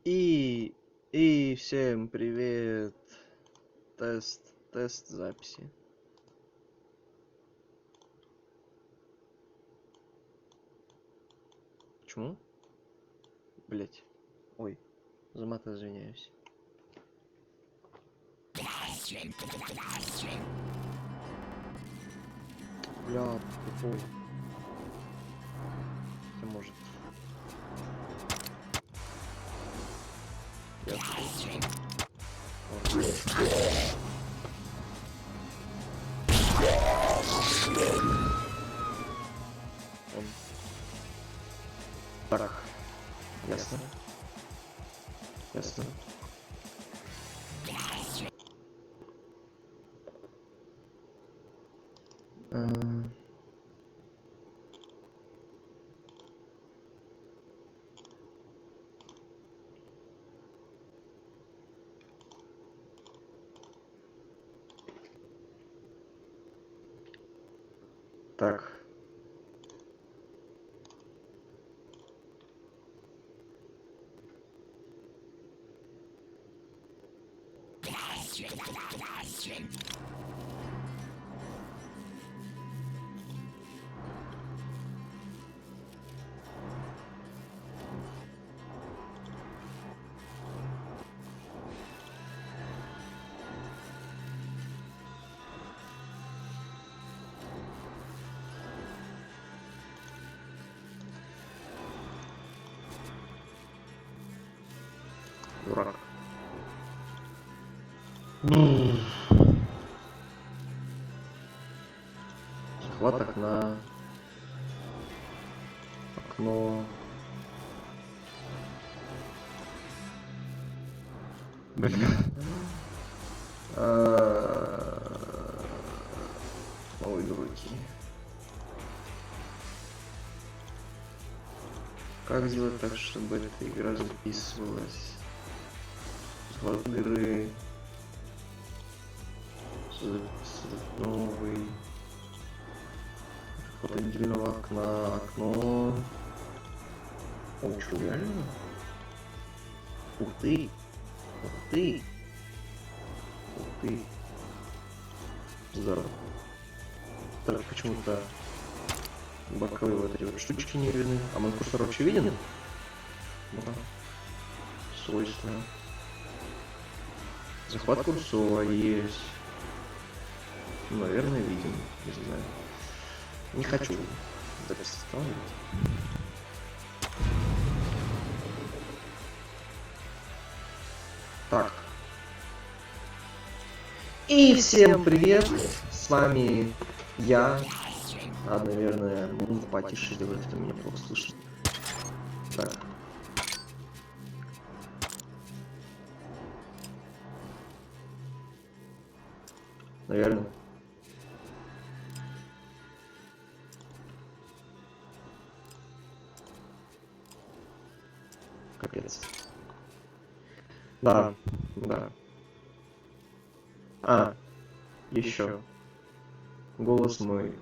И, и всем привет. Тест записи. Почему? Блять. Ой, за мат извиняюсь. Бля, тупой. Хотя может. Он. Так. Ясно. Ясно. Так. Дурак. Захват окна. Окно. Бля. Ой, дураки. Как сделать так, чтобы эта игра записывалась? Захват игры. Новый. Захват отдельного окна. Окно. О, что, реально? Ух ты! Ух ты! Ух ты! Здорово. Так, почему-то боковые вот эти вот штучки не видны. А мой курсор вообще виден? Да. Свойственно. Захват курсора есть. Наверное, виден. Не знаю. Не хочу запись оставить. Так. И всем привет! С вами я. Надо, наверное, музыку потише сделать, это меня плохо слышно. Так. Наверное. Капец. Да, да. Еще. Голос мой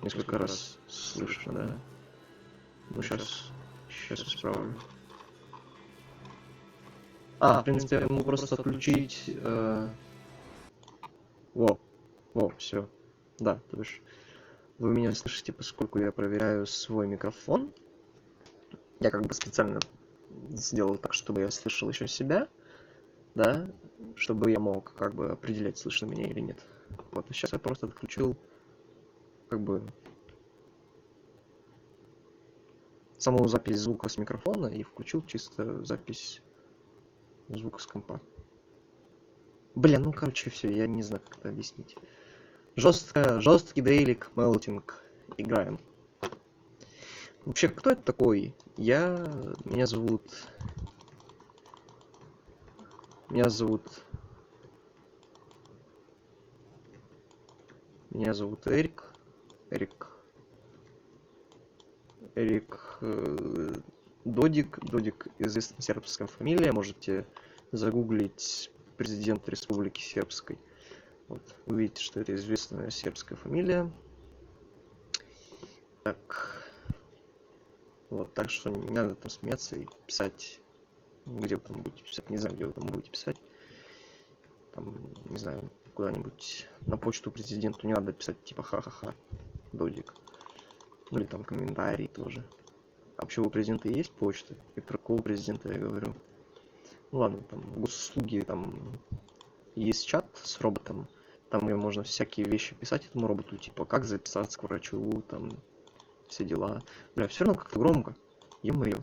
несколько раз слышно, да? Ну, сейчас исправлю. В принципе, я могу просто отключить... все. Да, то бишь, вы меня слышите, поскольку я проверяю свой микрофон. Я как бы специально сделал так, чтобы я слышал еще себя, да, чтобы я мог как бы определять, слышно меня или нет. Вот, и сейчас я просто отключил как бы саму запись звука с микрофона и включил чисто запись звука с компа. Блин, ну короче, все, я не знаю, как это объяснить. Жесткий дейлик, мелтинг. Играем. Вообще, кто это такой? Меня зовут Эрик. Додик. Додик — известная сербская фамилия. Можете загуглить президент Республики Сербской. Вот, вы видите, что это известная сербская фамилия. Так. Вот, так что не надо там смеяться и писать Где вы там будете писать? Не знаю, где вы там будете писать. Там, не знаю, куда-нибудь на почту президенту не надо писать, типа, ха-ха-ха, додик. Ну или там комментарий тоже. А вообще у президента есть почта? И про какого президента я говорю? Ну ладно, там госуслуги, там есть чат с роботом, там где можно всякие вещи писать этому роботу, типа как записаться к врачу, там все дела. Бля, все равно как-то громко. Ё-моё.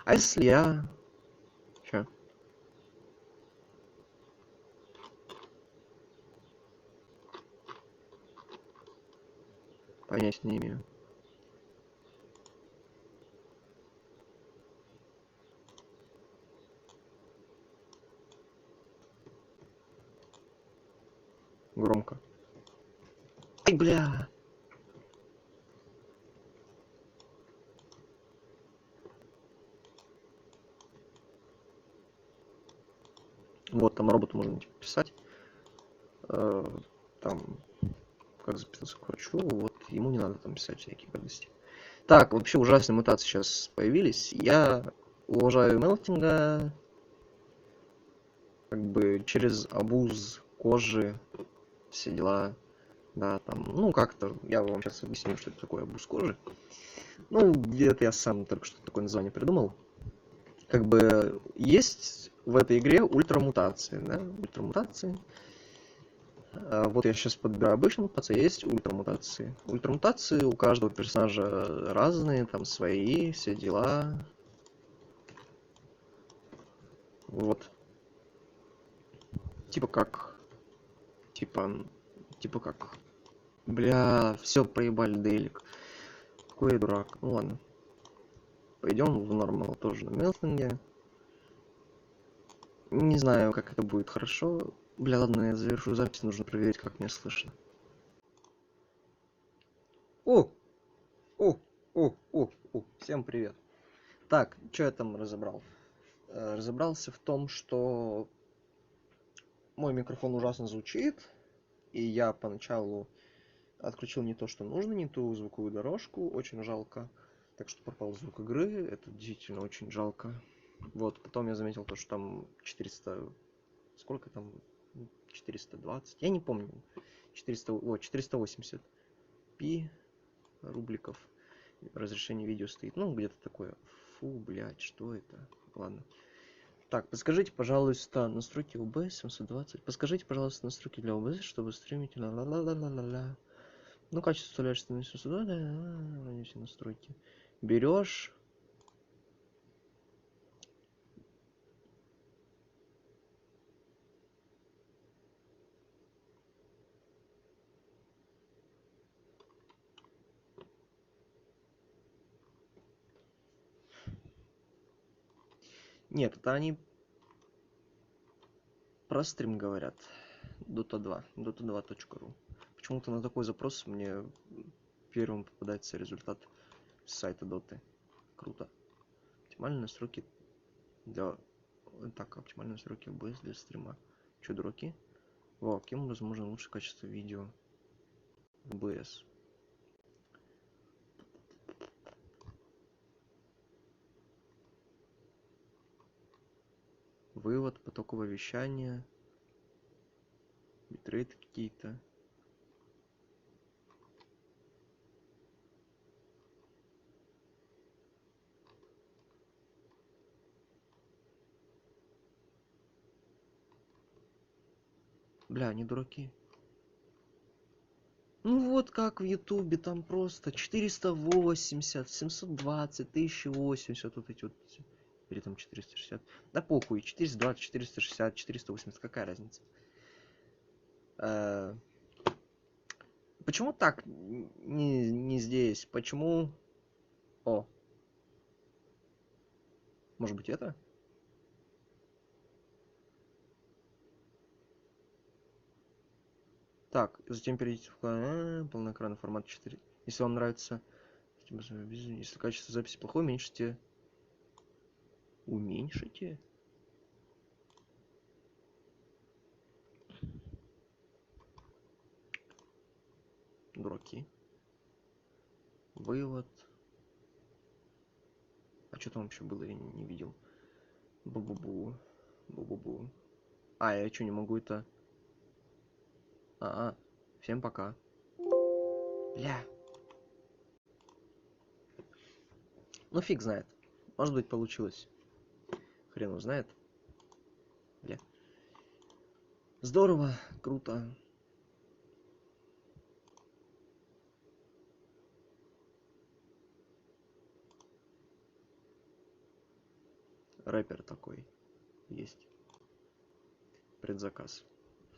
А если я... Чё? Понятия не имею. Громко. Ай, бля! Вот, там роботу можно типа, писать. Там, как записаться к врачу, вот, ему не надо там писать всякие гадости. Так, вообще ужасные мутации сейчас появились. Я уважаю мелтинга, как бы через абуз кожи, все дела. Да, там, ну как-то, я вам сейчас объясню, что это такое абуз кожи. Ну, где-то я сам только что такое название придумал. Как бы есть в этой игре ультрамутации, да, ультрамутации. Вот я сейчас подбираю обычные мутации, есть ультрамутации. Ультрамутации у каждого персонажа разные, там свои, все дела. Вот. Типа как... Типа... Типа как... Бля, все проебали Дейлик. Какой я дурак. Ну ладно. Пойдем в нормал тоже на мелтинге. Не знаю, как это будет хорошо. Бля, ладно, я завершу запись, нужно проверить, как меня слышно. О! О! О! О! О! Всем привет. Так, что я там разобрал? Разобрался в том, что мой микрофон ужасно звучит, и я поначалу отключил не то, что нужно, не ту звуковую дорожку, очень жалко. Так что пропал звук игры, это действительно очень жалко. Вот, потом я заметил то, что там 400... Сколько там? 420? Я не помню. 400... О, 480 пи рубликов. Разрешение видео стоит. Ну, где-то такое. Фу, блядь, что это? Ладно. Так, подскажите, пожалуйста, настройки OBS 720. Подскажите, пожалуйста, настройки для OBS, чтобы стримить. Ла-ла-ла-ла-ла-ла. Ну, качество вставляешь на 720. Все настройки. Берешь. Нет, это они про стрим говорят. Dota 2. Dota2.ru. Почему-то на такой запрос мне первым попадается результат с сайта Доты. Круто. Оптимальные настройки для... Так, оптимальные настройки OBS для стрима. Че, дураки? Вау, каким возможно лучше качество видео в OBS? Вывод, потоковое вещание, битрейты какие-то. Бля, они дураки. Ну вот как в Ютубе, там просто 480, 720, 1080, вот эти вот. Или там 460. Да похуй, 420, 460, 480, какая разница? Почему так не здесь? Почему... О, может быть это? Так, затем перейдите в полноэкранный формат 4. Если вам нравится... Если качество записи плохое, уменьшите... Уменьшите? Дураки. Вывод. А что там вообще было, я не видел. Бу-бу-бу. Бу-бу-бу. А, я что, не могу это... Всем пока. Бля. Ну, фиг знает. Может быть, получилось. Хрен его знает. Бля. Здорово, круто. Рэпер такой есть. Предзаказ.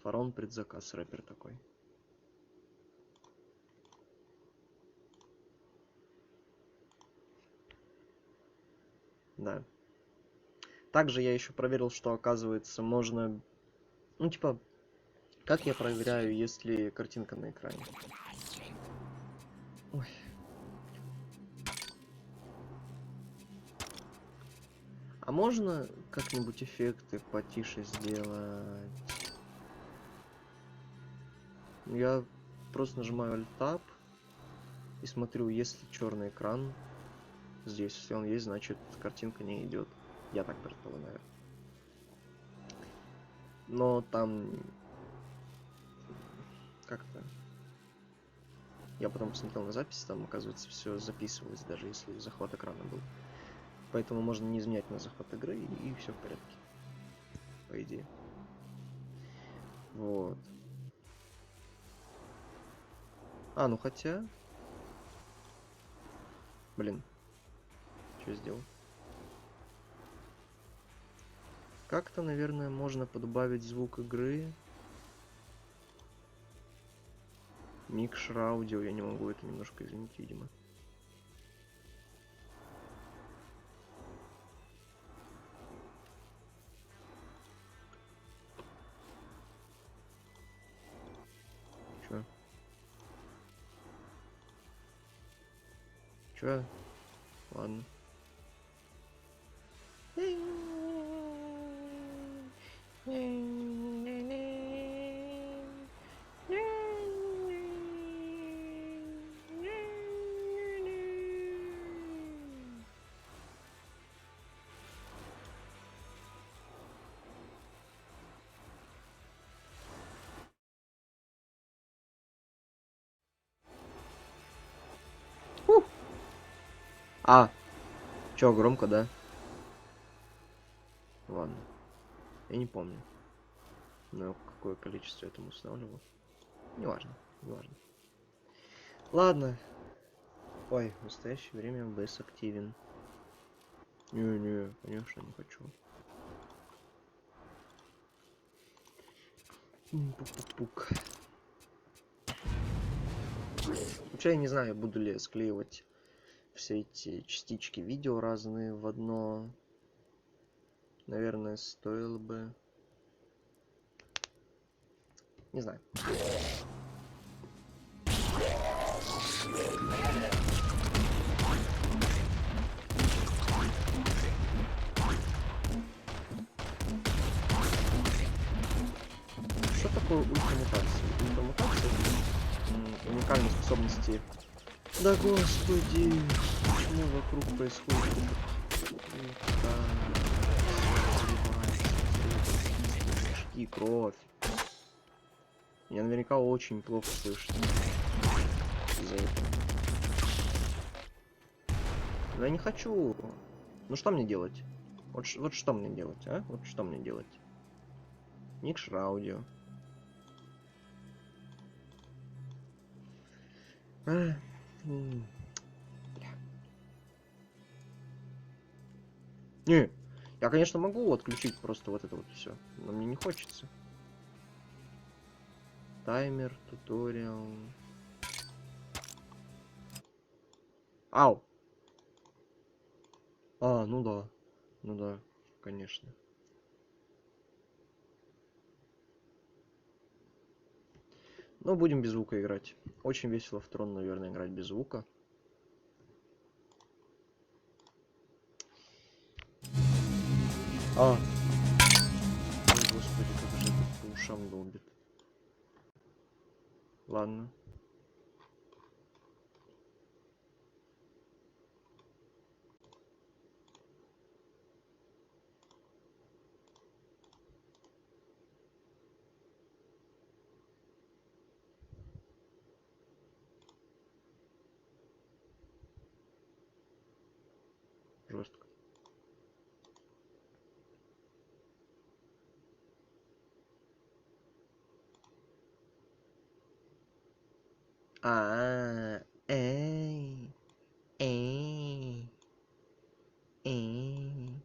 Фарон предзаказ, рэпер такой. Да. Также я еще проверил, что оказывается можно... Ну, типа, как я проверяю, есть ли картинка на экране? Ой. А можно как-нибудь эффекты потише сделать? Я просто нажимаю Alt-Tab и смотрю, есть ли черный экран здесь. Если он есть, значит картинка не идет. Я так предполагаю. Но там... Как-то... Я потом посмотрел на записи, там, оказывается, все записывалось, даже если захват экрана был. Поэтому можно не изменять на захват игры, и все в порядке. По идее. Вот. А, ну хотя... Блин. Что сделал? Как-то, наверное, можно подбавить звук игры. Микшер аудио, я не могу это немножко изменить, видимо. Чё? Чё? Ладно. А, чё, громко, да? Ладно. Я не помню. Но какое количество я там устанавливал. Неважно, неважно. Ладно. Ой, в настоящее время ОБС активен. Не, конечно, не хочу. Пук-пук-пук. Вообще я не знаю, буду ли склеивать все эти частички видео разные в одно. Наверное, стоило бы. Не знаю. Что такое ультрамутация? Ультрамутация это уникальные способности. Да господи, почему вокруг происходит и кровь. Меня наверняка очень плохо слышно из-за этого. Но я не хочу. Ну что мне делать? Вот что мне делать, а? Вот что мне делать? Микшер аудио. Не, я, конечно, могу отключить просто вот это вот все, но мне не хочется. Таймер, туториал. Ау! А, ну да, конечно. Но будем без звука играть. Очень весело в трон, наверное, играть без звука. Ой, господи, как же это по ушам долбит. Ладно. жестко. Эй, эй, эй.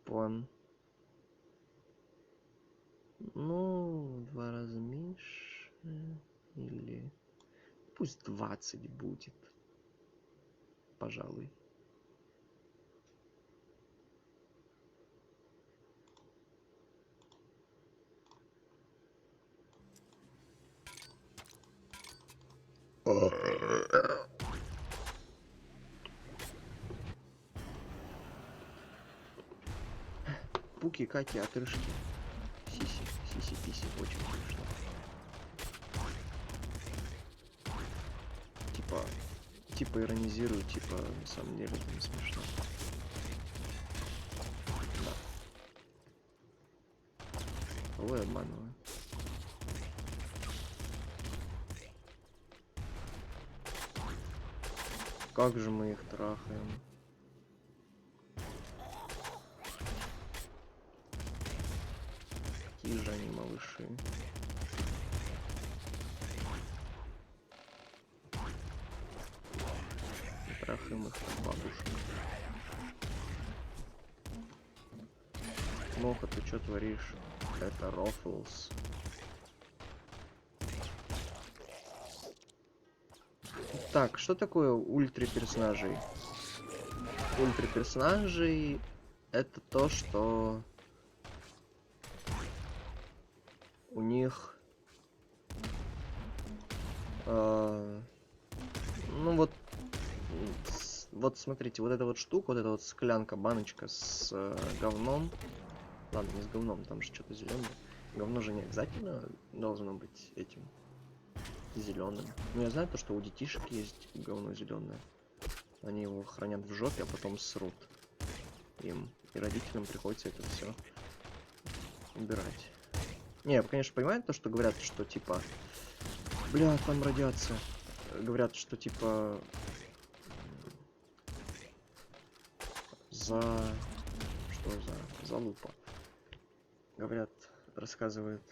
Пон. Ну, в 2 раза меньше. Или пусть 20 будет. Пожалуй. Пуки, каки, отрыжки. Сиси, сиси-писи, очень смешно. Типа иронизирую, типа на самом деле это не смешно. Да. Кого я обманываю? Как же мы их трахаем? Какие же они малыши. Трахаем их как бабушек. Моха, ты что творишь? Это Рофлс. Так, что такое ультраперсонажей? Ультраперсонажей это то, что у них ну вот смотрите, вот эта вот штука, вот эта вот склянка, баночка с говном. Ладно, не с говном, там же что-то зеленое. Говно же не обязательно должно быть этим зеленым. Ну я знаю то, что у детишек есть говно зеленое. Они его хранят в жопе, а потом срут им. И родителям приходится это все убирать. Не, я, конечно, понимаю то, что говорят, что типа, бля, там радиация. Говорят, что типа за лупа. Говорят, рассказывают.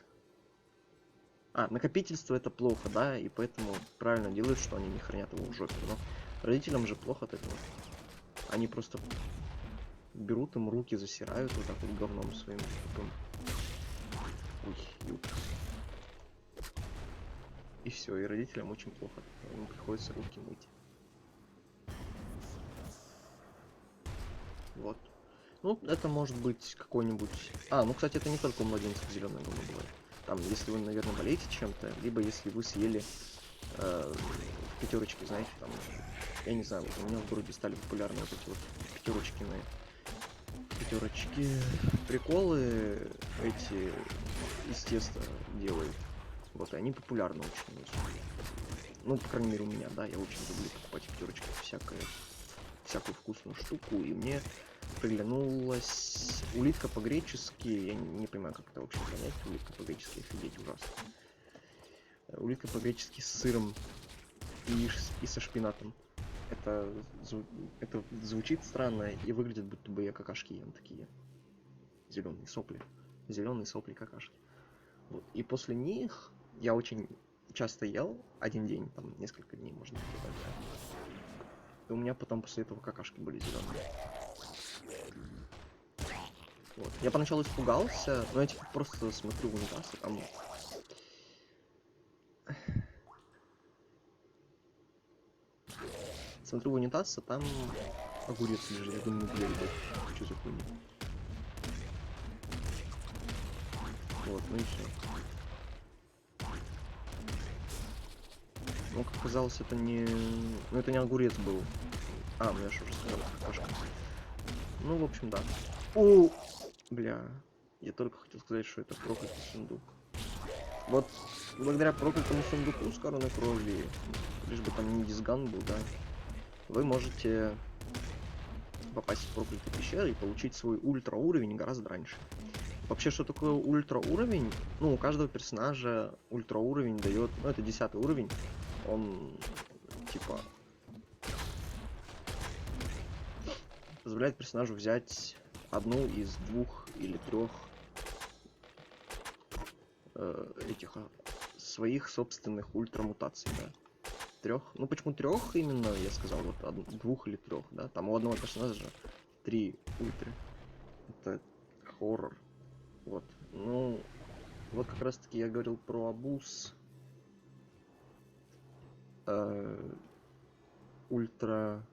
Накопительство это плохо, да, и поэтому правильно делают, что они не хранят его в жопе. Но родителям же плохо от этого. Они просто берут им руки, засирают вот так вот говном своим тупым. Ой, юг. И все, и родителям очень плохо. Им приходится руки мыть. Вот. Ну, это может быть какой-нибудь... ну, кстати, это не только у младенцев зеленое говно бывает. Там, если вы, наверное, болеете чем-то, либо если вы съели пятерочки, знаете, там, я не знаю, вот у меня в городе стали популярны вот эти вот пятерочки, приколы эти из теста делают. Вот, и они популярны очень. Ну, по крайней мере, у меня, да, я очень люблю покупать в пятерочках всякую вкусную штуку, и мне приглянулась улитка по-гречески, я не понимаю, как это вообще понять, улитка по-гречески, офигеть, ужасно. Улитка по-гречески с сыром и со шпинатом. Это звучит странно и выглядит, будто бы я какашки ем такие. Зеленые сопли, какашки. Вот. И после них я очень часто ел, один день, там несколько дней можно сказать, да. И у меня потом после этого какашки были зеленые. Вот. Я поначалу испугался, но я типа просто смотрю в унитаз, и там... Смотрю в унитаз, а там огурец лежит. Я думаю, бля, ребят, что за хуйня? Вот, ну и все. Ну, как оказалось, это не... Ну, это не огурец был. Ну я же уже сказал, какашка. Ну, в общем, да. Бля. Я только хотел сказать, что это проклятый сундук. Вот, благодаря проклятому сундуку с короной крови, лишь бы там не дисган был, да, вы можете попасть в проклятую пещеру и получить свой ультра уровень гораздо раньше. Вообще, что такое ультра уровень? Ну, у каждого персонажа ультра уровень дает, ну, это 10 уровень, он, типа, позволяет персонажу взять одну из 2 или 3 этих своих собственных ультрамутаций, да. 3. Ну почему 3 именно, я сказал, вот 2 или 3, да. Там у одного персонажа 3 ультры. Это хоррор. Вот. Ну, вот как раз таки я говорил про абуз. Ультра.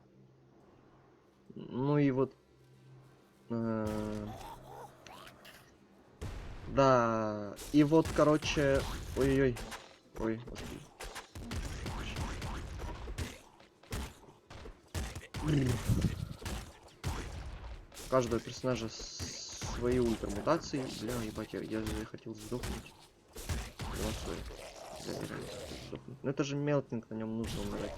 Ну и вот. Да. И вот, короче. Ой-ой-ой. Ой, господи. У каждого персонажа свои ультрамутации. Бля, ебать, я хотел сдохнуть. Сдохнуть. Но это же мелкинг, на нем нужно умирать.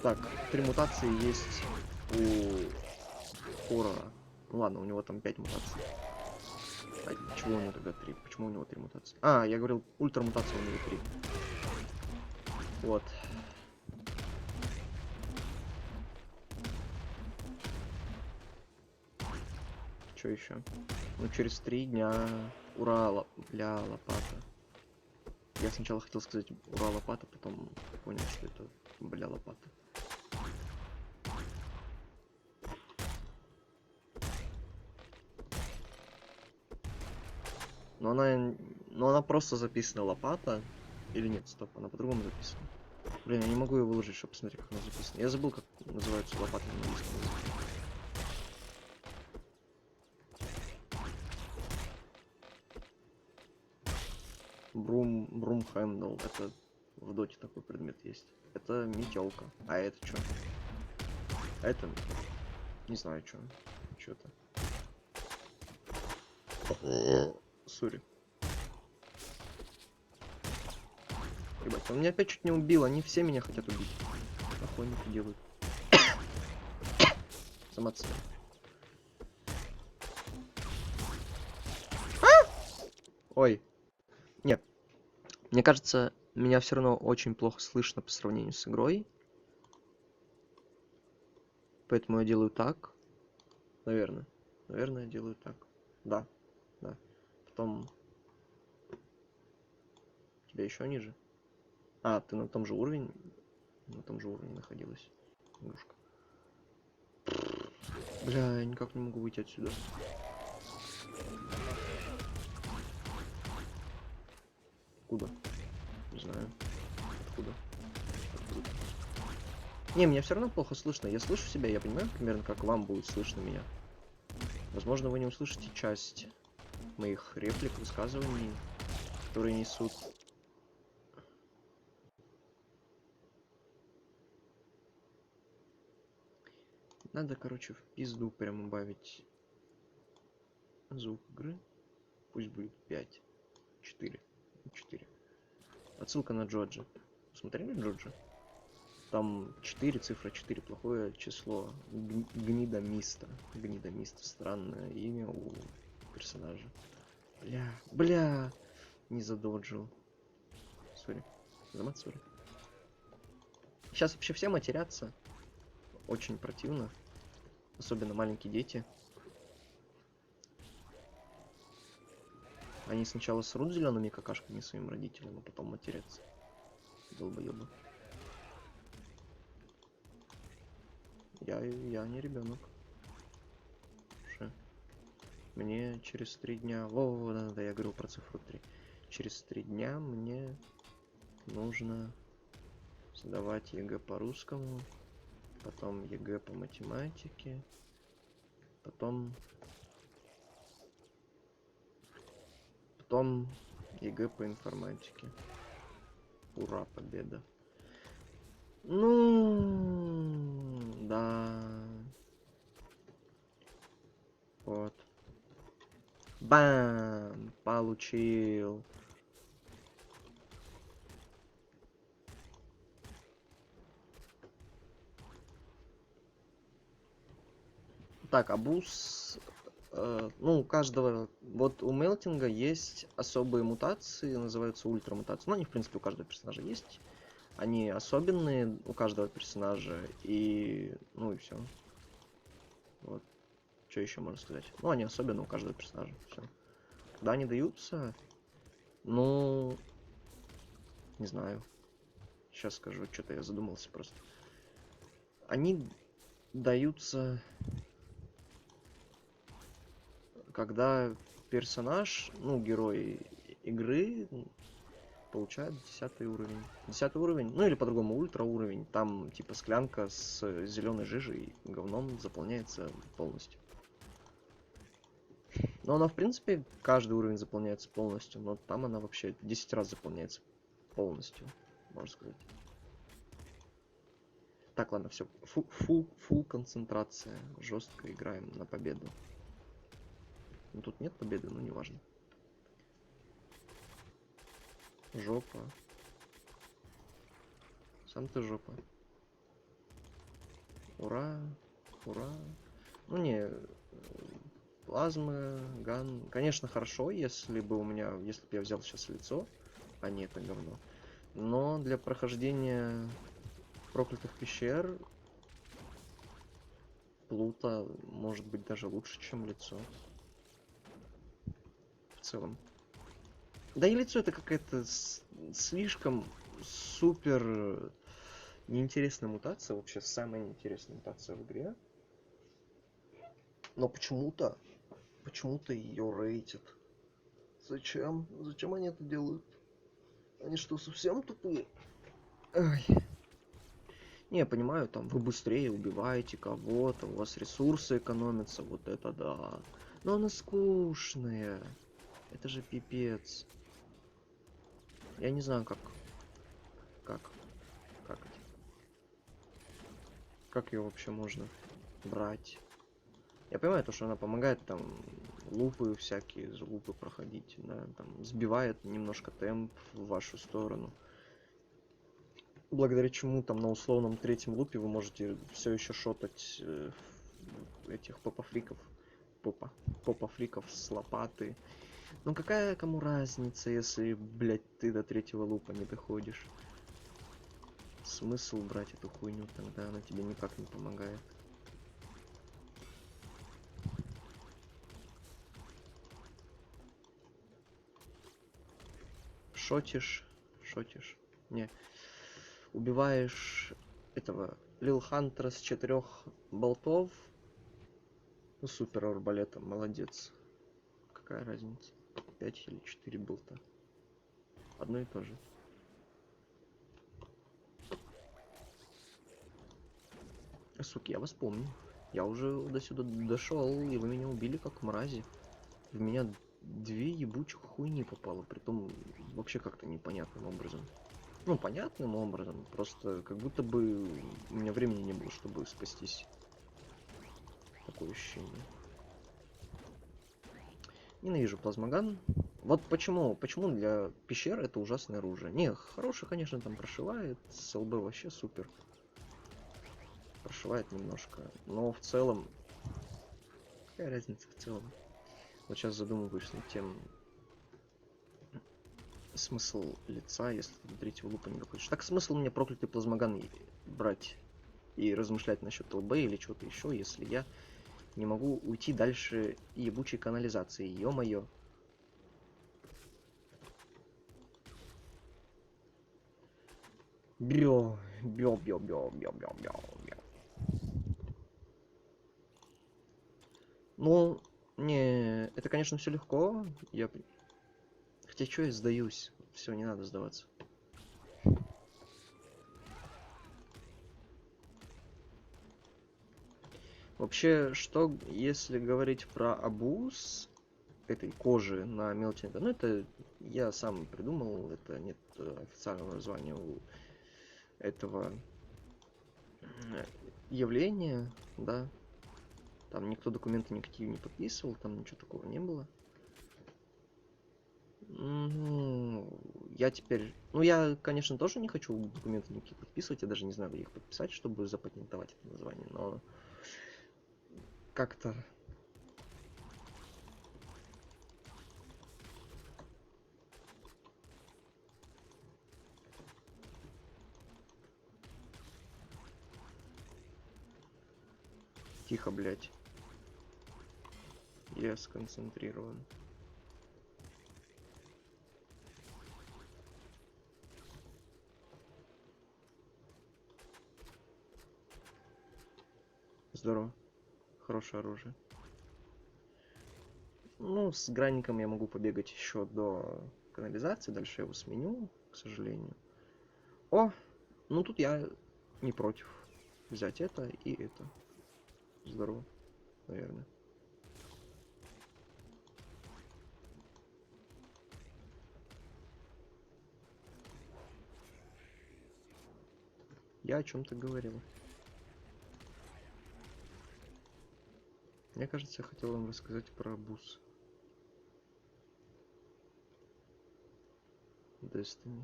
Так, 3 мутации есть у хоррора. Ну ладно, у него там 5 мутаций. А чего у него тогда 3? Почему у него 3 мутации? А, я говорил, ультрамутация у него 3. Вот. Что еще? Ну, через 3 дня... Ура, бля, лопата. Я сначала хотел сказать ура, лопата, потом понял, что это, бля, лопата. Но она просто записана лопата. Или нет, стоп, она по-другому записана. Блин, я не могу ее выложить, чтобы посмотреть, как она записана. Я забыл, как называется лопата на английском языке. Брум хэндл. Это в доте такой предмет есть. Это метелка. А это что? А это не знаю, что. Что-то. Сори. Ебать, он меня опять чуть не убил. Они все меня хотят убить. Нахуй они это делают? Сама цель. Ой. Нет. Мне кажется, меня все равно очень плохо слышно по сравнению с игрой. Поэтому я делаю так. Наверное. Наверное, я делаю так. Да. Да. Потом... Тебя еще ниже. А, ты на том же уровне? На том же уровне находилась. Игрушка. Бля, я никак не могу выйти отсюда. Откуда? Не знаю. Откуда? Откуда? Не, меня все равно плохо слышно. Я слышу себя, я понимаю примерно, как вам будет слышно меня. Возможно, вы не услышите часть моих реплик, высказываний, которые несут. Надо, короче, в пизду прям убавить звук игры. Пусть будет 5. 4. 4. Отсылка на Джоджи. Смотрели Джоджи? Там 4, цифра 4, плохое число. Гнида Миста. Гнида Миста. Странное имя у персонажа. Бля. Не задоджил. Сори. Замат, сори. Сейчас вообще все матерятся. Очень противно. Особенно маленькие дети. Они сначала срут зелеными какашками своим родителям, а потом матерятся. Долбоёбы. Я не ребенок. Мне через 3 дня... Во, да, я говорил про цифру 3. Через 3 дня мне нужно сдавать ЕГЭ по русскому, потом ЕГЭ по математике, потом ЕГЭ по информатике. Ура, победа. Ну, да. Вот. Бам! Получил. Так, абуз... ну, у каждого... Вот у Мелтинга есть особые мутации, называются ультрамутации. Ну, они, в принципе, у каждого персонажа есть. Они особенные у каждого персонажа. И... Ну, и все. Вот. Что еще можно сказать? Ну, они особенно у каждого персонажа. Все. Когда они даются, ну, не знаю. Сейчас скажу, что-то я задумался просто. Они даются, когда персонаж, ну, герой игры получает 10 уровень. 10 уровень, ну или по-другому ультра уровень. Там типа склянка с зеленой жижей и говном заполняется полностью. Но она, в принципе, каждый уровень заполняется полностью, но там она вообще 10 раз заполняется полностью, можно сказать. Так, ладно, все. Фул концентрация. Жестко играем на победу. Ну, тут нет победы, но неважно. Жопа. Сам ты жопа. Ура. Ура. Ну не, плазмы, ган. Конечно, хорошо, если бы у меня, если бы я взял сейчас лицо, а не это говно. Но для прохождения проклятых пещер Плута может быть даже лучше, чем лицо. В целом. Да и лицо это какая-то слишком супер неинтересная мутация, вообще самая неинтересная мутация в игре. Но почему-то ее рейтят. Зачем? Зачем они это делают? Они что, совсем тупые? Ай. Не, я понимаю, там вы быстрее убиваете кого-то, у вас ресурсы экономятся, вот это да. Но она скучная. Это же пипец. Я не знаю, как, как это. Как ее вообще можно брать? Я понимаю, то, что она помогает там лупы всякие, лупы проходить, да, там сбивает немножко темп в вашу сторону. Благодаря чему там на условном третьем лупе вы можете все еще шотать этих попофриков. Попофриков с лопаты. Ну какая кому разница, если, блядь, ты до третьего лупа не доходишь? Смысл брать эту хуйню, тогда она тебе никак не помогает. Шотишь. Не. Убиваешь этого Лил Хантера с 4 болтов. Ну, супер арбалетом, молодец. Какая разница? 5 или 4 болта. Одно и то же. Суки, я вас помню. Я уже до сюда дошел, и вы меня убили как мрази. В меня 2 ебучих хуйни попало, притом вообще как-то непонятным образом. Ну, понятным образом, просто как будто бы у меня времени не было, чтобы спастись. Такое ощущение. Ненавижу плазмоган. Вот почему для пещер это ужасное оружие. Не, хороший, конечно, там прошивает, с ЛБ вообще супер. Прошивает немножко, но в целом... Какая разница в целом? Вот сейчас задумываюсь над тем, смысл лица, если ты до третьего лупа не доходишь. Так смысл мне проклятый плазмоган брать и размышлять насчет ЛБ или чего-то еще, если я не могу уйти дальше ебучей канализации, ё-моё. Бё. Ну, не, это, конечно, все легко. Хотя что я сдаюсь? Все, не надо сдаваться. Вообще, что если говорить про абуз этой кожи на мелтинге? Ну, это я сам придумал, это нет официального названия у этого явления, да. Там никто документы никакие не подписывал, там ничего такого не было. Я теперь... Ну, я, конечно, тоже не хочу документы никакие подписывать, я даже не знаю, где их подписать, чтобы запатентовать это название, но как-то... Тихо, блядь. Я сконцентрирован. Здорово. Хорошее оружие. Ну, с гранником я могу побегать еще до канализации. Дальше я его сменю, к сожалению. О! Ну, тут я не против взять это и это. Здорово, наверное. Я о чем-то говорил. Мне кажется, я хотел вам рассказать про бус. Destiny.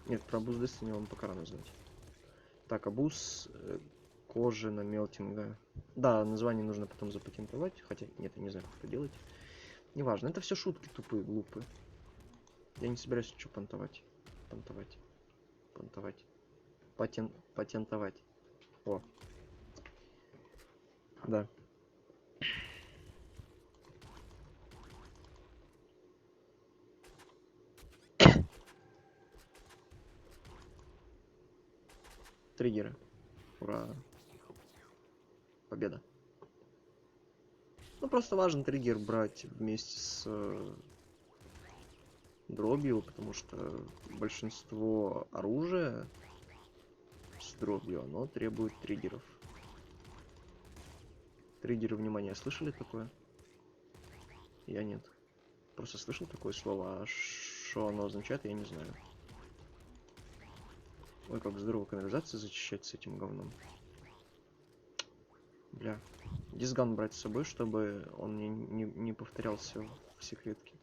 Нет, про бус Destiny вам пока рано знать. Так, абуз кожи на мелтинга. Да, название нужно потом запатентовать. Хотя, нет, я не знаю, как это делать. Неважно, это все шутки тупые, глупые. Я не собираюсь ничего понтовать. Понтовать. Патентовать. О. Да. Триггеры. Ура. Победа. Ну, просто важен триггер брать вместе с дробью, потому что большинство оружия с дробью, оно требует триггеров. Триггеры внимания, слышали такое? Я нет. Просто слышал такое слово, а что оно означает, я не знаю. Ой, как здорово канализация зачищать с этим говном. Бля. Дисган брать с собой, чтобы он не повторялся в секретке.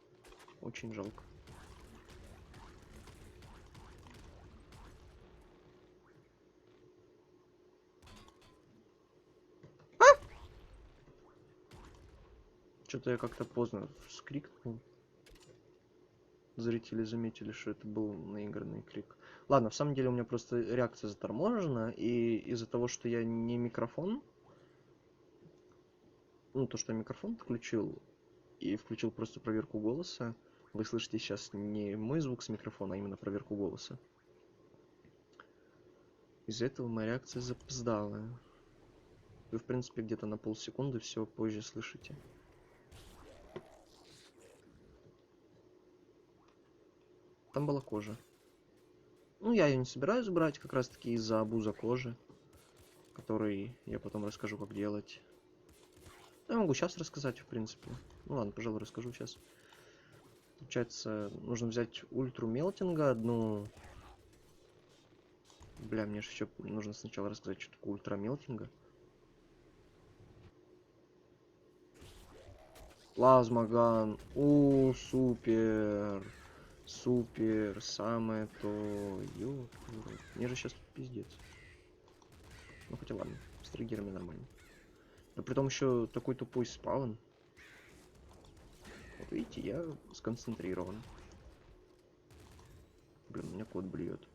Очень жалко. Что-то я как-то поздно вскрикнул. Зрители заметили, что это был наигранный крик. Ладно, в самом деле у меня просто реакция заторможена, и из-за того, что я не микрофон, ну, то, что я микрофон включил, и включил просто проверку голоса, вы слышите сейчас не мой звук с микрофона, а именно проверку голоса. Из-за этого моя реакция запоздалая. Вы, в принципе, где-то на полсекунды все позже слышите. Там была кожа. Ну, я ее не собираюсь брать, как раз таки из-за абуза кожи, который я потом расскажу, как делать. Я могу сейчас рассказать, в принципе. Ну ладно, пожалуй, расскажу сейчас. Получается, нужно взять ультру мелтинга, одну... Бля, мне же еще нужно сначала рассказать, что такое ультра мелтинга. Плазмоган. У, супер. Супер. Самое то. Ё, мне же сейчас пиздец. Ну хотя ладно, с триггерами нормально. Но при том еще такой тупой спаун. Вот видите, я сконцентрирован. Блин, у меня кот блюет.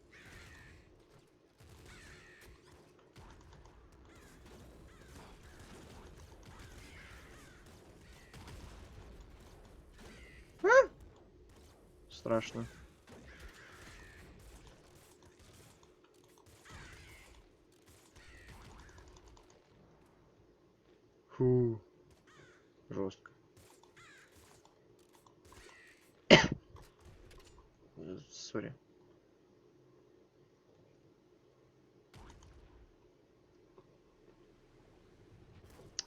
Страшно. Фу. Жестко. Сори.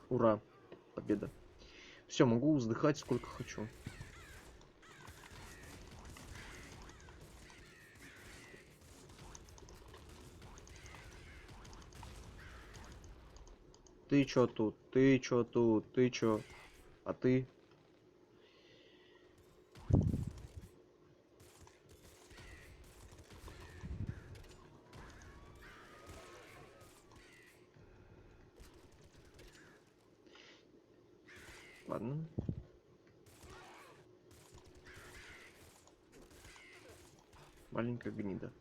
Ура. Победа. Все, могу вздыхать сколько хочу. Ты чё тут? Ты чё тут? Ты чё? А ты? Ладно. Маленькая гнида.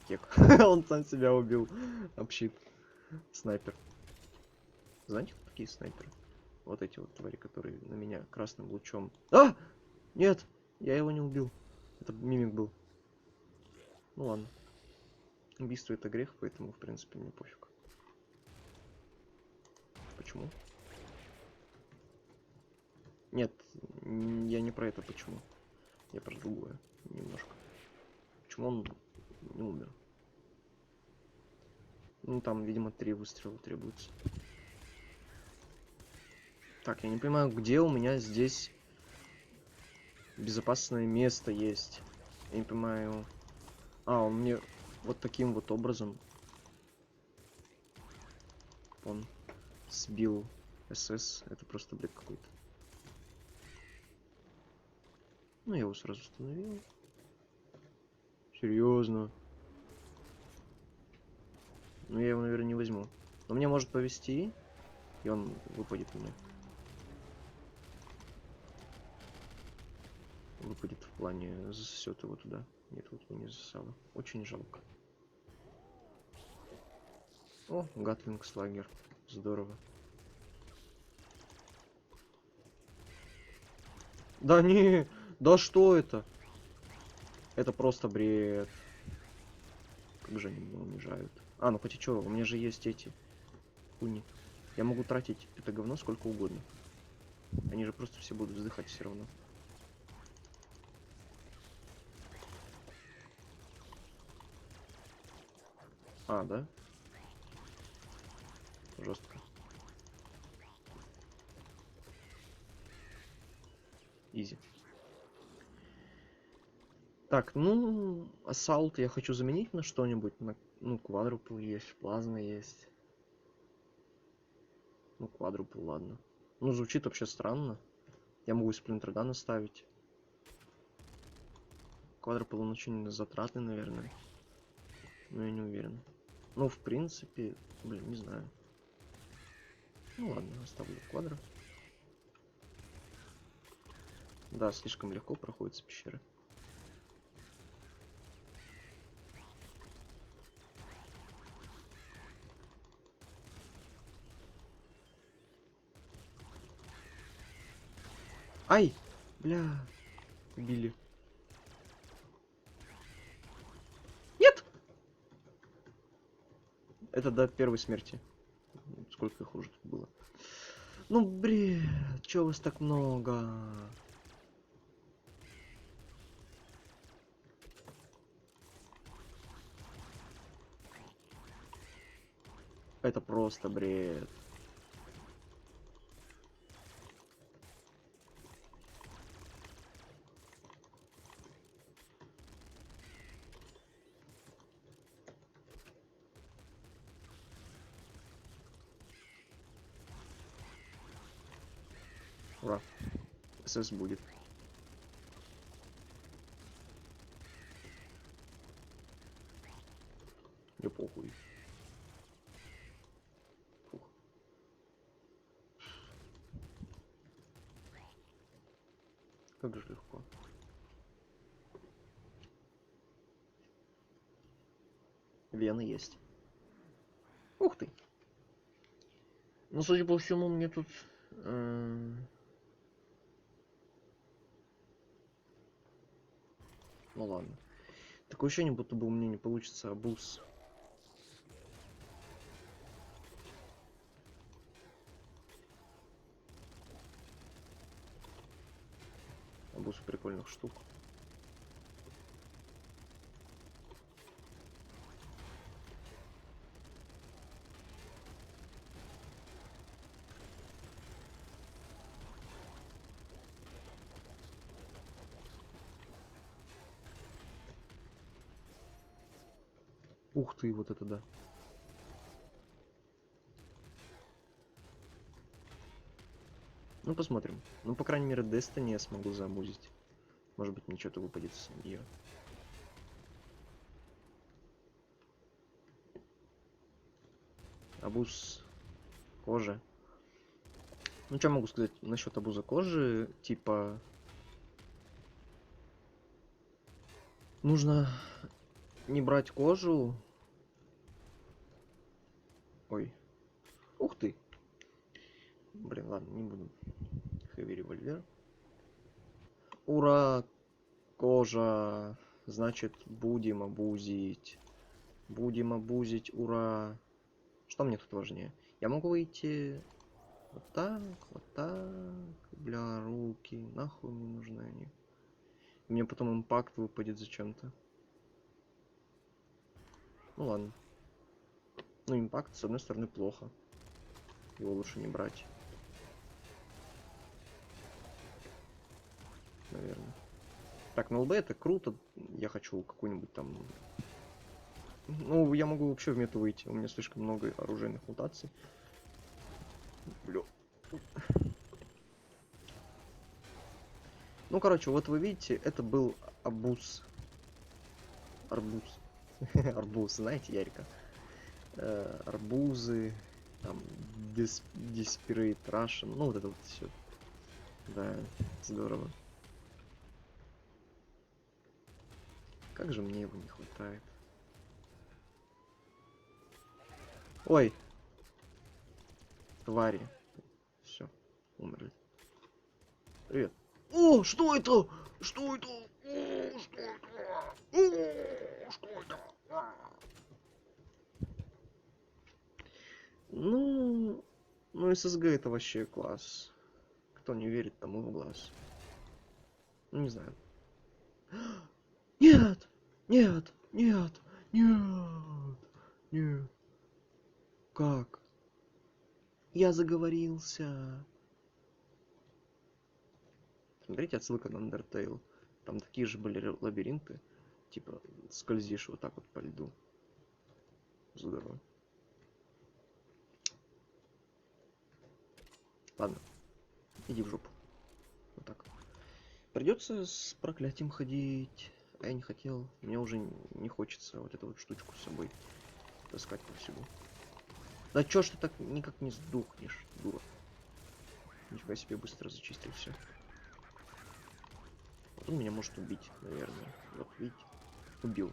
Кек. Он сам себя убил. Общит. Снайпер. Знаете, кто такие снайперы? Вот эти вот твари, которые на меня красным лучом. А! Нет! Я его не убил. Это мимик был. Ну ладно. Убийство это грех, поэтому, в принципе, мне пофиг. Почему? Нет, я не про это почему. Я про другое немножко. Почему он не умер? Ну, там, видимо, 3 выстрела требуется. Так, я не понимаю, где у меня здесь безопасное место есть. Я не понимаю. А, он мне вот таким вот образом он сбил СС. Это просто бред какой-то. Ну, я его сразу установил. Серьезно. Ну, я его, наверное, не возьму. Но мне может повезти, и он выпадет мне. Выпадет в плане, засосет его туда. Нет, вот его не засало. Очень жалко. О, Гатлингслагер. Здорово. Да не, да что это? Это просто бред. Как же они меня унижают. А, ну хоть и чё, у меня же есть эти хуйни. Я могу тратить это говно сколько угодно. Они же просто все будут вздыхать все равно. А, да? Жестко. Изи. Так, ну, ассалт я хочу заменить на что-нибудь. На, ну, квадрупл есть, плазма есть. Ну, квадрупл, ладно. Ну, звучит вообще странно. Я могу сплинтерган ставить. Квадрупл он очень затратный, наверное. Но я не уверен. Ну, в принципе, блин, не знаю. Ну ладно, оставлю квадро. Да, слишком легко проходится пещера. Ай! Бля! Убили. Нет! Это до первой смерти. Сколько их уже тут было? Ну, бред, чё вас так много? Это просто бред. Ура. СС будет. Не похуй. Фух. Как же легко. Вены есть. Ух ты. Ну, судя по всему, мне тут... Ну ладно. Такое ощущение, будто бы у меня не получится абуз. Абуз прикольных штук. Ух ты, вот это да. Ну, посмотрим. Ну, по крайней мере, Destiny я смогу замузить. Может быть, мне что-то выпадет с нее. Абуз кожи. Ну, что могу сказать насчет абуза кожи? Типа... Нужно не брать кожу. Ой. Ух ты. Блин, ладно, не буду. Хэви револьвер. Ура! Кожа! Значит, будем обузить. Будем обузить, ура! Что мне тут важнее? Я могу выйти вот так, вот так. Бля, руки. Нахуй мне нужны они. Мне потом импакт выпадет зачем-то. Ну ладно. Ну, импакт, с одной стороны, плохо. Его лучше не брать. Наверное. Так, на ЛБ это круто. Я хочу какую-нибудь там... Ну, я могу вообще в мету выйти. У меня слишком много оружейных мутаций. Бля. Ну, короче, вот вы видите, это был абуз. Арбуз. Арбуз, знаете, Ярика? Арбузы, там, Desperate Russian, ну, вот это вот все. Да, здорово. Как же мне его не хватает. Ой! Твари. Все, умерли. Привет. О, что это? Что это? О, что это? О, что это? Ну, ну SSG это вообще класс. Кто не верит, тому в глаз. Ну, не знаю. Нет! Нет! Нет! Нет! Нет! Как? Я заговорился. Смотрите, отсылка на Undertale. Там такие же были лабиринты. Типа, скользишь вот так вот по льду. Здорово. Ладно, иди в жопу. Вот так. Придется с проклятием ходить. А я не хотел. Мне уже не хочется вот эту вот штучку с собой таскать повсюду. Да чё ж ты так никак не сдохнешь, дура? Нифига себе быстро зачистил все. Вот он меня может убить, наверное. Вот видите? Убил.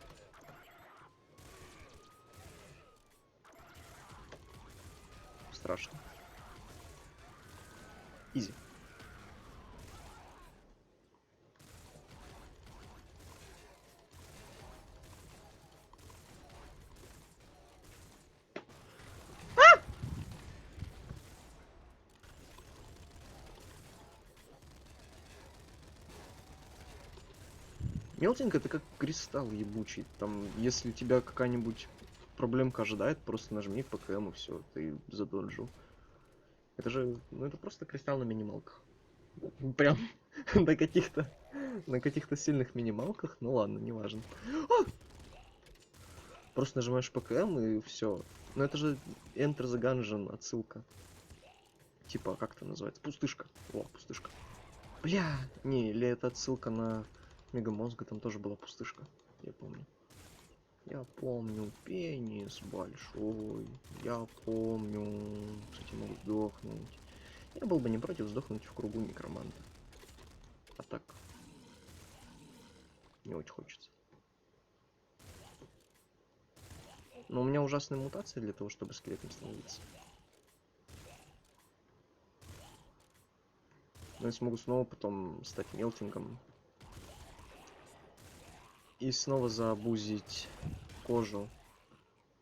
Страшно. Изи. Мелтинг это как кристалл ебучий. Там, если тебя какая-нибудь проблемка ожидает, просто нажми ПКМ и все, ты задоджил. Это же, ну это просто кристалл на минималках. Прям на каких-то сильных минималках, ну ладно, неважно. Просто нажимаешь ПКМ и все. Но это же Enter the Gungeon отсылка. Типа, как это называется? Пустышка. О, пустышка. Бля! Не, или это отсылка на Мегамозга, там тоже была пустышка. Я помню. Я помню, пенис большой. Я помню. Кстати, могу сдохнуть. Я был бы не против сдохнуть в кругу некроманта. А так. Не очень хочется. Но у меня ужасные мутации для того, чтобы скелетом становиться. Но я смогу снова потом стать мелтингом. И снова заобузить кожу.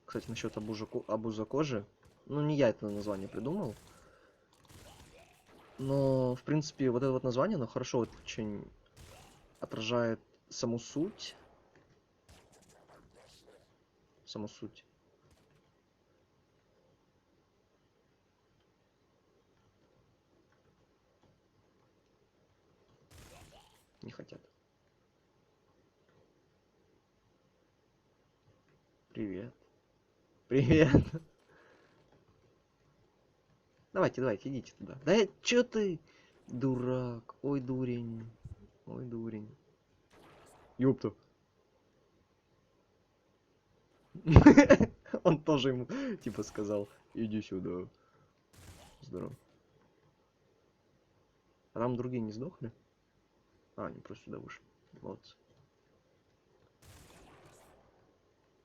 Кстати, насчет обуза кожи. Ну, не я это название придумал. Но, в принципе, вот это вот название, оно хорошо вот очень отражает саму суть. Саму суть. Не хотят. Привет. Привет. Давайте, давайте, идите туда. Да чё ты? Дурак. Ой, дурень. Ой, дурень. Ёпта. Он тоже ему, типа, сказал, иди сюда. Здорово. А там другие не сдохли? А, они просто сюда вышли. Вот.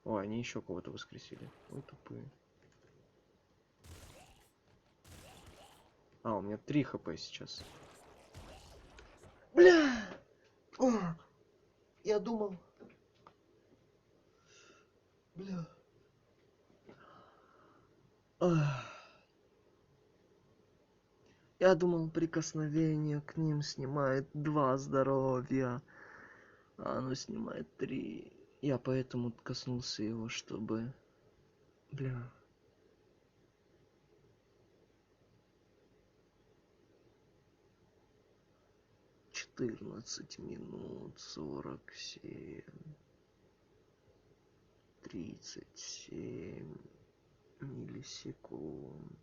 О, они еще кого-то воскресили. Ой, тупые. А, у меня 3 хп сейчас. Бля! О, я думал... Бля. Ах. Я думал, прикосновение к ним снимает 2 здоровья, а оно снимает 3. Я поэтому коснулся его, чтобы... Бля. 14 минут 47. 37 миллисекунд.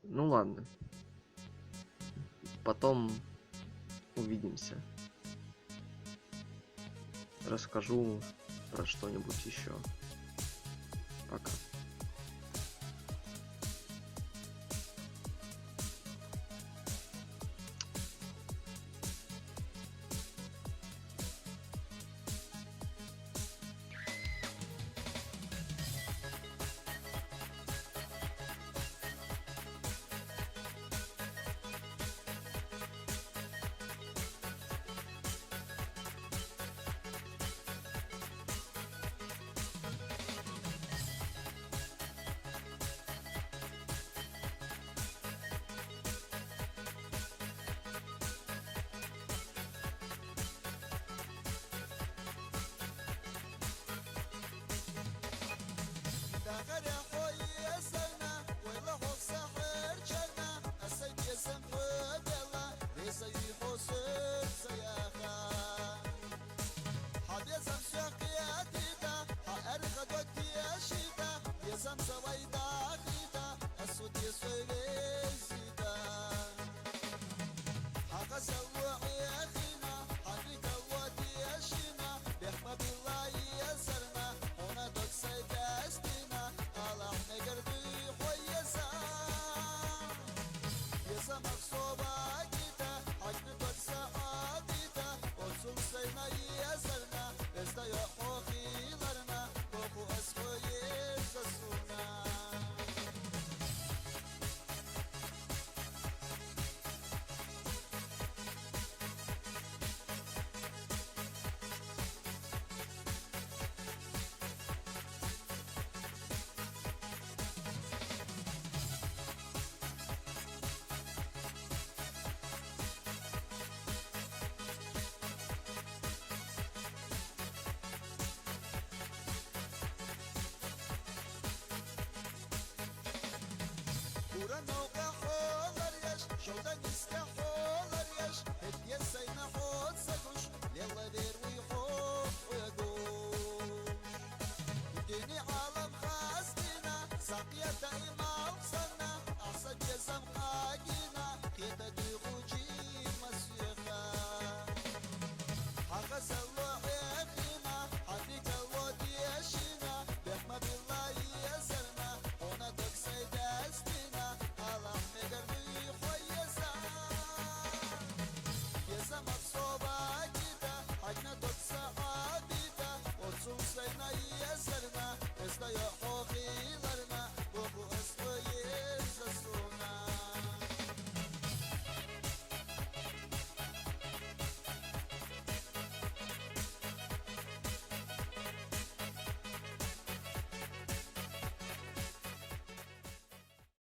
Ну ладно. Потом увидимся. Расскажу про что-нибудь еще. Пока. زم سويدا